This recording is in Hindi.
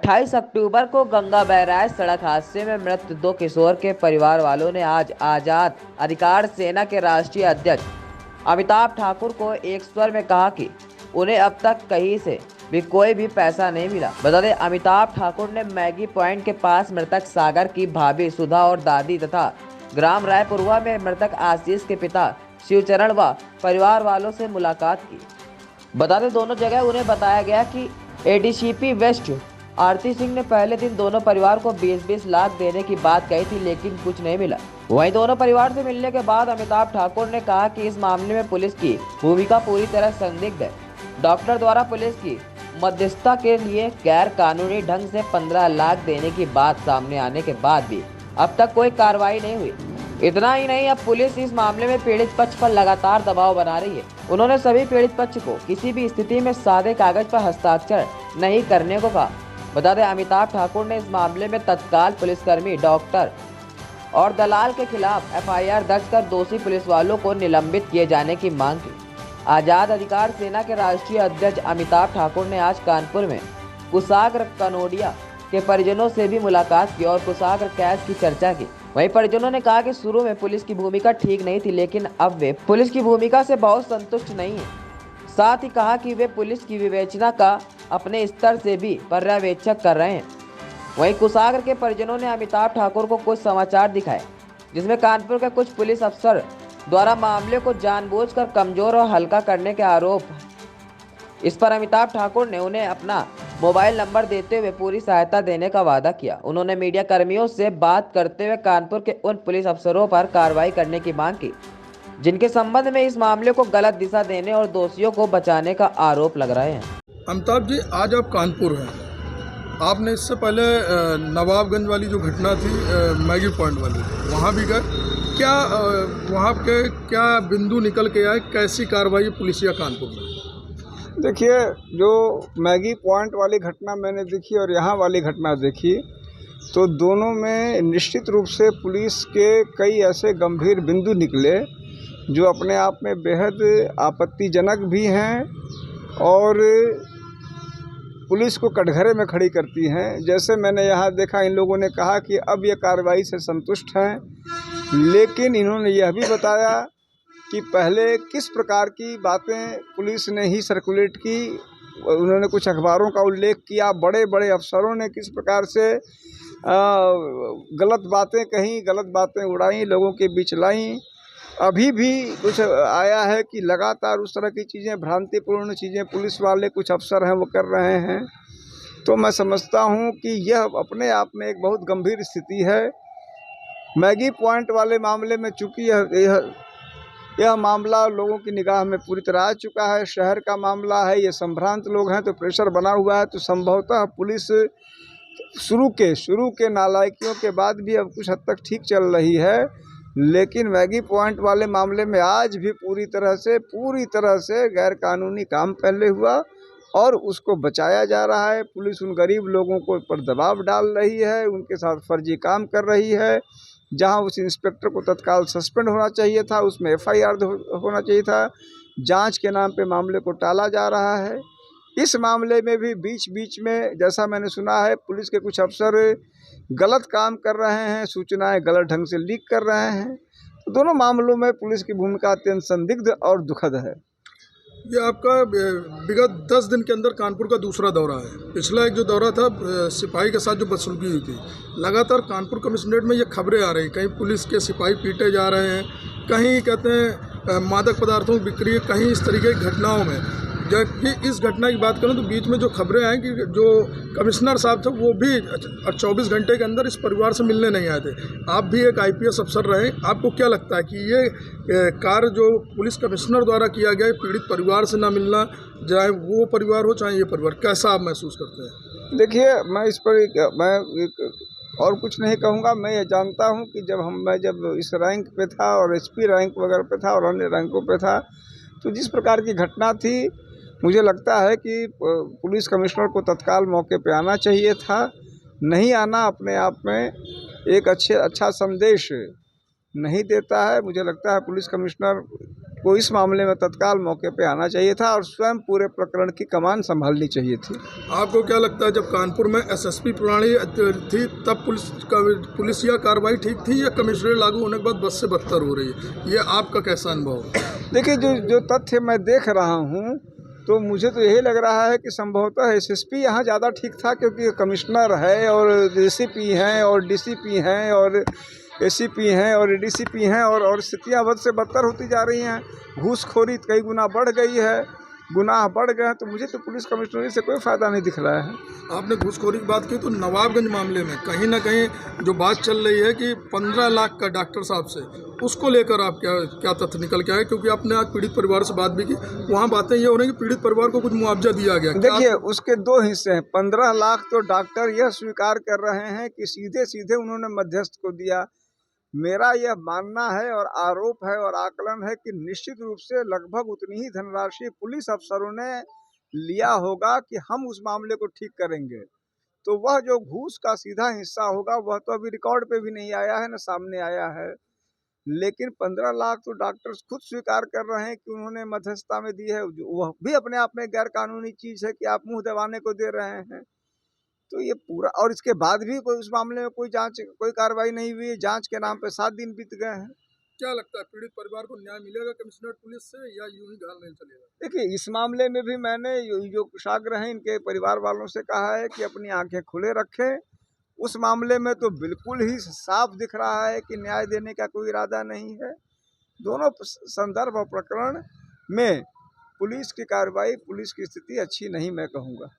28 अक्टूबर को गंगा बैराज सड़क हादसे में मृत दो किशोर के परिवार वालों ने आज आजाद अधिकार सेना के राष्ट्रीय अध्यक्ष अमिताभ ठाकुर को एक स्वर में कहा कि उन्हें अब तक कहीं से भी कोई भी पैसा नहीं मिला। बता दें, अमिताभ ठाकुर ने मैगी पॉइंट के पास मृतक सागर की भाभी सुधा और दादी तथा ग्राम रायपुरवा में मृतक आशीष के पिता शिवचरण व परिवार वालों से मुलाकात की। बता दें, दोनों जगह उन्हें बताया गया कि एडीसीपी वेस्ट आरती सिंह ने पहले दिन दोनों परिवार को 20-20 लाख देने की बात कही थी, लेकिन कुछ नहीं मिला। वहीं दोनों परिवार से मिलने के बाद अमिताभ ठाकुर ने कहा कि इस मामले में पुलिस की भूमिका पूरी तरह संदिग्ध है। डॉक्टर द्वारा पुलिस की मध्यस्थता के लिए गैर कानूनी ढंग से 15 लाख देने की बात सामने आने के बाद भी अब तक कोई कार्रवाई नहीं हुई। इतना ही नहीं, अब पुलिस इस मामले में पीड़ित पक्ष पर लगातार दबाव बना रही है। उन्होंने सभी पीड़ित पक्ष को किसी भी स्थिति में सादे कागज पर हस्ताक्षर नहीं करने को कहा। बता दें, अमिताभ ठाकुर ने इस मामले में तत्काल पुलिसकर्मी, डॉक्टर और दलाल के खिलाफ एफआईआर दर्ज कर दोषी पुलिस वालों को निलंबित किए जाने की मांग की। आजाद अधिकार सेना के राष्ट्रीय अध्यक्ष अमिताभ ठाकुर ने आज कानपुर में कुशाग्र कनोडिया के परिजनों से भी मुलाकात की और कुशाग्र कैद की चर्चा की। वहीं परिजनों ने कहा कि शुरू में पुलिस की भूमिका ठीक नहीं थी, लेकिन अब वे पुलिस की भूमिका से बहुत संतुष्ट नहीं है। साथ ही कहा कि वे पुलिस की विवेचना का अपने स्तर से भी पर्यवेक्षक कर रहे हैं। वहीं कुशाग्र के परिजनों ने अमिताभ ठाकुर को कुछ समाचार दिखाए, जिसमें कानपुर के कुछ पुलिस अफसर द्वारा मामले को जानबूझकर कमजोर और हल्का करने के आरोप। इस पर अमिताभ ठाकुर ने उन्हें अपना मोबाइल नंबर देते हुए पूरी सहायता देने का वादा किया। उन्होंने मीडिया कर्मियों से बात करते हुए कानपुर के उन पुलिस अफसरों पर कार्रवाई करने की मांग की, जिनके संबंध में इस मामले को गलत दिशा देने और दोषियों को बचाने का आरोप लग रहे हैं। अमिताभ जी, आज आप कानपुर हैं। आपने इससे पहले नवाबगंज वाली जो घटना थी, मैगी पॉइंट वाली, वहाँ भी गए। क्या वहाँ के क्या बिंदु निकल के आए? कैसी कार्रवाई पुलिसिया कानपुर में? देखिए, जो मैगी पॉइंट वाली घटना मैंने देखी और यहाँ वाली घटना देखी, तो दोनों में निश्चित रूप से पुलिस के कई ऐसे गंभीर बिंदु निकले जो अपने आप में बेहद आपत्तिजनक भी हैं और पुलिस को कटघरे में खड़ी करती हैं। जैसे मैंने यहाँ देखा, इन लोगों ने कहा कि अब ये कार्रवाई से संतुष्ट हैं, लेकिन इन्होंने यह भी बताया कि पहले किस प्रकार की बातें पुलिस ने ही सर्कुलेट की। उन्होंने कुछ अखबारों का उल्लेख किया, बड़े बड़े अफसरों ने किस प्रकार से गलत बातें कहीं, गलत बातें उड़ाई, लोगों के बीच लाई। अभी भी कुछ आया है कि लगातार उस तरह की चीज़ें, भ्रांतिपूर्ण चीज़ें पुलिस वाले कुछ अफसर हैं वो कर रहे हैं। तो मैं समझता हूँ कि यह अपने आप में एक बहुत गंभीर स्थिति है। मैगी पॉइंट वाले मामले में चूँकि यह मामला लोगों की निगाह में पूरी तरह आ चुका है, शहर का मामला है, ये संभ्रांत लोग हैं, तो प्रेशर बना हुआ है, तो संभवतः पुलिस शुरू के नालायकियों के बाद भी अब कुछ हद तक ठीक चल रही है। लेकिन मैगी पॉइंट वाले मामले में आज भी पूरी तरह से गैर कानूनी काम पहले हुआ और उसको बचाया जा रहा है। पुलिस उन गरीब लोगों को पर दबाव डाल रही है, उनके साथ फर्जी काम कर रही है। जहां उस इंस्पेक्टर को तत्काल सस्पेंड होना चाहिए था, उसमें एफआईआर होना चाहिए था। जांच के नाम पे मामले को टाला जा रहा है। इस मामले में भी बीच बीच में, जैसा मैंने सुना है, पुलिस के कुछ अफसर गलत काम कर रहे हैं, सूचनाएं गलत ढंग से लीक कर रहे हैं। तो दोनों मामलों में पुलिस की भूमिका अत्यंत संदिग्ध और दुखद है। ये आपका विगत 10 दिन के अंदर कानपुर का दूसरा दौरा है। पिछला एक जो दौरा था सिपाही के साथ जो बदसलूकी हुई थी, लगातार कानपुर कमिश्नरेट में ये खबरें आ रही, कहीं पुलिस के सिपाही पीटे जा रहे हैं, कहीं कहते हैं मादक पदार्थों की बिक्री, कहीं इस तरीके की घटनाओं में। जबकि इस घटना की बात करूं तो बीच में जो खबरें आई कि जो कमिश्नर साहब थे वो भी 24 घंटे के अंदर इस परिवार से मिलने नहीं आए थे। आप भी एक आईपीएस अफसर रहे, आपको क्या लगता है कि ये कार्य जो पुलिस कमिश्नर द्वारा किया गया, पीड़ित परिवार से ना मिलना, चाहे वो परिवार हो चाहे ये परिवार, कैसा आप महसूस करते हैं? देखिए, मैं इस पर और कुछ नहीं कहूँगा। मैं ये जानता हूँ कि मैं जब इस रैंक पे था और एसपी रैंक वगैरह पे था और अन्य रैंकों पे था, तो जिस प्रकार की घटना थी, मुझे लगता है कि पुलिस कमिश्नर को तत्काल मौके पे आना चाहिए था। नहीं आना अपने आप में एक अच्छा संदेश नहीं देता है। मुझे लगता है पुलिस कमिश्नर को इस मामले में तत्काल मौके पे आना चाहिए था और स्वयं पूरे प्रकरण की कमान संभालनी चाहिए थी। आपको क्या लगता है, जब कानपुर में एसएसपी प्रणाली थी तब पुलिसिया कार्रवाई ठीक थी, या कमिश्नरेट लागू होने के बाद बद से बदतर हो रही है? ये आपका कैसा अनुभव है? देखिए, जो तथ्य मैं देख रहा हूँ तो मुझे तो यही लग रहा है कि संभवतः एसएसपी यहाँ ज़्यादा ठीक था, क्योंकि कमिश्नर है और डीसीपी हैं और डीसीपी हैं और एसीपी हैं और एडीसीपी हैं और स्थितियाँ बद से बदतर होती जा रही हैं। घूसखोरी कई गुना बढ़ गई है, गुनाह बढ़ गए हैं, तो मुझे तो पुलिस कमिश्नरी से कोई फ़ायदा नहीं दिख रहा है। आपने घूसखोरी की बात की, तो नवाबगंज मामले में कहीं ना कहीं जो बात चल रही है कि 15 लाख का डॉक्टर साहब से, उसको लेकर आप क्या तथ्य निकल के आए? क्योंकि आपने आज पीड़ित परिवार से बात भी की, वहाँ बातें ये हो रही कि पीड़ित परिवार को कुछ मुआवजा दिया गया। देखिए, उसके 2 हिस्से हैं। 15 लाख तो डॉक्टर यह स्वीकार कर रहे हैं कि सीधे सीधे उन्होंने मध्यस्थ को दिया। मेरा यह मानना है और आरोप है और आकलन है कि निश्चित रूप से लगभग उतनी ही धनराशि पुलिस अफसरों ने लिया होगा कि हम उस मामले को ठीक करेंगे। तो वह जो घूस का सीधा हिस्सा होगा वह तो अभी रिकॉर्ड पे भी नहीं आया है, न सामने आया है। लेकिन 15 लाख तो डॉक्टर्स खुद स्वीकार कर रहे हैं कि उन्होंने मध्यस्थता में दी है। वह भी अपने आप में गैर कानूनी चीज़ है कि आप मुंह दबाने को दे रहे हैं। तो ये पूरा, और इसके बाद भी कोई उस मामले में कोई जांच, कोई कार्रवाई नहीं हुई। जांच के नाम पे 7 दिन बीत गए हैं। क्या लगता है, पीड़ित परिवार को न्याय मिलेगा कमिश्नरेट पुलिस से, या यूं ही घालमेल चलेगा? देखिए, इस मामले में भी मैंने जो कुशाग्र हैं इनके परिवार वालों से कहा है कि अपनी आंखें खुले रखें। उस मामले में तो बिल्कुल ही साफ दिख रहा है कि न्याय देने का कोई इरादा नहीं है। दोनों संदर्भ और प्रकरण में पुलिस की कार्रवाई, पुलिस की स्थिति अच्छी नहीं मैं कहूँगा।